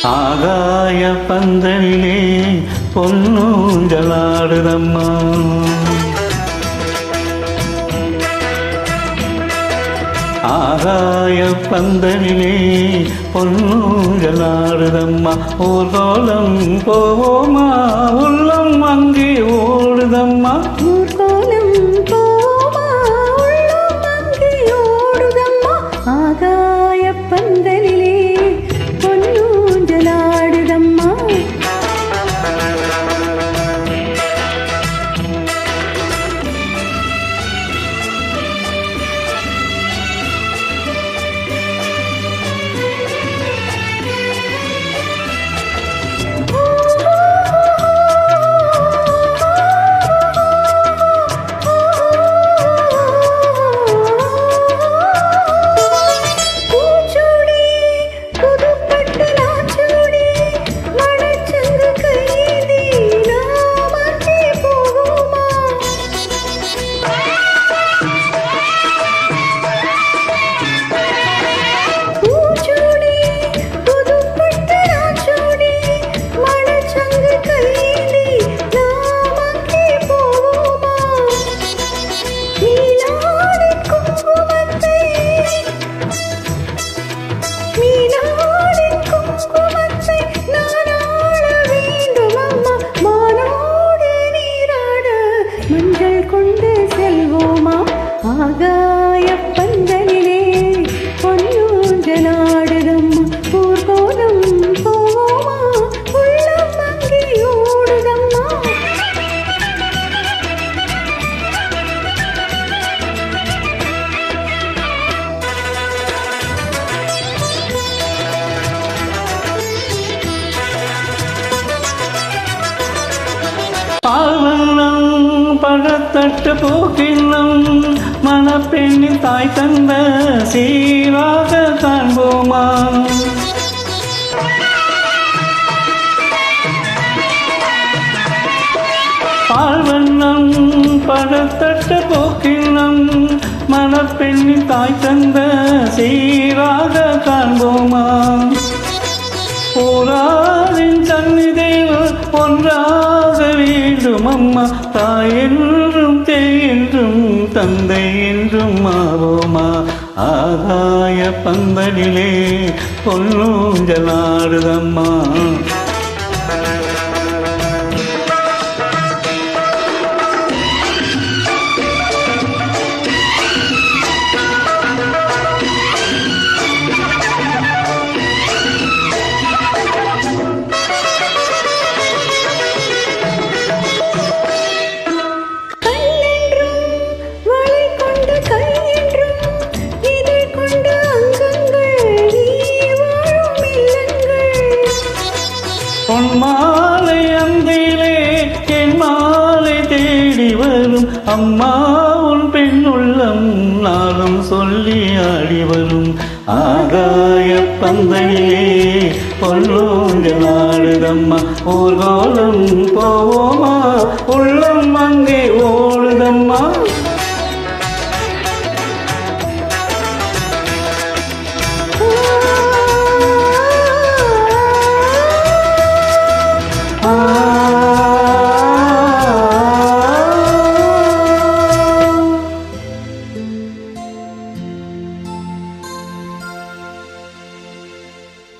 ஆகாய பந்தலிலே பொன்னூஞ்சலாடுதம்மா. ஆகாய பந்தலிலே பொன்னூஞ்சலாடுதம்மா. ஊர்கோலம் போவோமா, உள்ளம் அங்கே ஓடுதம்மா. ஊர்கோலம் போவோமா, உள்ளம் அங்கே ஓடுதம்மா. ஆகாய பந்தலிலே பொன்னூஞ்சலாடுதம்மா. ஆகாய பந்தலிலே பொன்னூஞ்சலாடுதம்மா. ஊர்கோலம் போவோமா, உள்ளம் அங்கே ஓடுதம்மா. பழத்தட்டு போக்கின்னும் மணப்பெண்ணின் தாய் தந்த சீராக காண்போமா. பால்வண்ணம் பழத்தட்டு போக்கின்னும் மணப்பெண்ணின் தாய் தந்த சீராக காண்போமா. போராரின் சந்நிதியில் ஒன்றாக வேண்டும் அம்மா. தாய் என்றும் தேய் என்றும் தந்தை என்றும் ஆவோமா. ஆகாய பந்தலிலே பொன்னூஞ்சலாடுதம்மா. பொன்மாலை அந்திலே என் மாலை தேடி வரும் அம்மா. உன் பெண் உள்ளம் நாளும் சொல்லி ஆடி வரும். ஆகாய பந்தலிலே பொன்னூஞ்சலாடுதம்மா. ஊர்கோலம் போவோமா, உள்ளம் அங்கே ஓடுதம்மா.